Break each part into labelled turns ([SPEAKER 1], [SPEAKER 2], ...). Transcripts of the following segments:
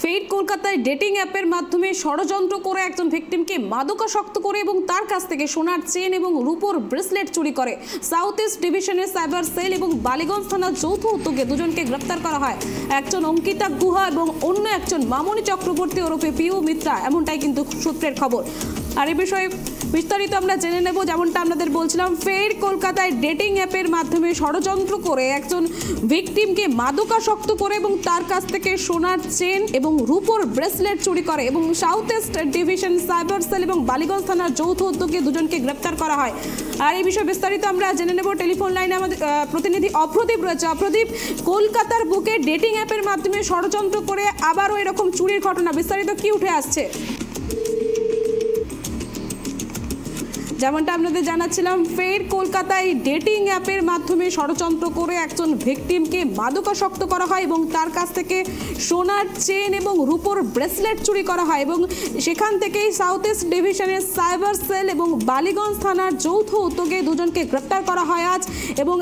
[SPEAKER 1] ফের কলকাতায় ডেটিং অ্যাপের মাধ্যমে ষড়যন্ত্র করে একজন ভিকটিমকে মাদকাসক্ত করে এবং তার কাছ থেকে সোনার চেন এবং রূপোর ব্রেসলেট চুরি করে সাউথ ইস্ট ডিভিশনের সাইবার সেল এবং বালিগঞ্জ থানার যৌথ উদ্যোগে দুজনকে গ্রেপ্তার করা হয়। একজন অঙ্কিতা গুহা এবং অন্য একজন মামনি চক্রবর্তী ওরফে পিউ মিত্রা, এমনটাই কিন্তু সূত্রের খবর। আর এই বিষয়ে বিস্তারিত আমরা জেনে নেব। যেমনটা আপনাদের বলছিলাম, ফের কলকাতায় ডেটিং অ্যাপের মাধ্যমে ষড়যন্ত্র করে একজন ভিকটিমকে মাদকাসক্ত করে এবং তার কাছ থেকে সোনার চেন এবং রূপোর ব্রেসলেট চুরি করে এবং south east division cyber cell এবং বালিগঞ্জ থানার যৌথ উদ্যোগে দুজনকে গ্রেপ্তার করা হয়। আর এই বিষয়ে বিস্তারিত আমরা জেনে নেব। টেলিফোন লাইনে আমাদের প্রতিনিধি অপ্রদীপ রয়েছে। অপ্রদীপ, কলকাতার বুকে ডেটিং অ্যাপের মাধ্যমে ষড়যন্ত্র করে আবারও এরকম চুরির ঘটনা, বিস্তারিত কি উঠে আসছে? যেমনটা আপনাদের জানাচ্ছিলাম, ফের কলকাতায় ডেটিং অ্যাপের মাধ্যমে ষড়যন্ত্র করে একজন ভিকটিমকে মাদকাসক্ত করা হয় এবং তার কাছ থেকে সোনার চেন এবং রূপোর ব্রেসলেট চুরি করা হয় এবং সেখান থেকেই সাউথ ইস্ট ডিভিশনের সাইবার সেল এবং বালিগঞ্জ থানার যৌথ উদ্যোগে দুজনকে গ্রেপ্তার করা হয় আজ। এবং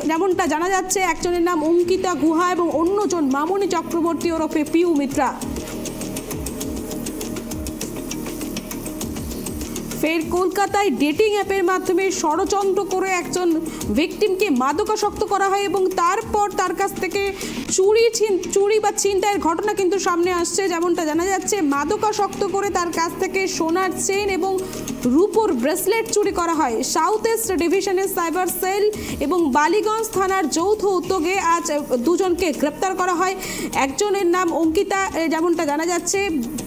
[SPEAKER 1] যেমনটা জানা যাচ্ছে, একজনের নাম অঙ্কিতা গুহা এবং অন্যজন মামনি চক্রবর্তী ওরফে পিউ মিত্রা। ফের কলকাতায় ডেটিং অ্যাপের মাধ্যমে ষড়যন্ত্র করে একজন ভিকটিমকে মাদকাসক্ত করা হয় এবং তারপর তার কাছ থেকে চুরি বা ছিনতাইয়ের ঘটনা কিন্তু সামনে আসছে। যেমনটা জানা যাচ্ছে, মাদকাসক্ত করে তার কাছ থেকে সোনার চেন এবং রূপোর ব্রেসলেট চুরি করা হয়। সাউথ ইস্ট ডিভিশনের সাইবার সেল এবং বালিগঞ্জ থানার যৌথ উদ্যোগে আজ দুজনকে গ্রেপ্তার করা হয়। একজনের নাম অঙ্কিতা, যেমনটা জানা যাচ্ছে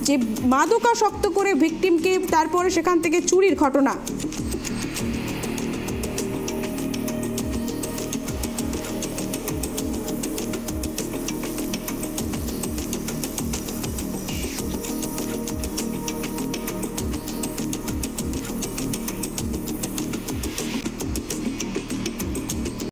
[SPEAKER 1] যে মাদকাসক্ত করে ভিকটিমকে তারপরে সেখান থেকে চুরির ঘটনা।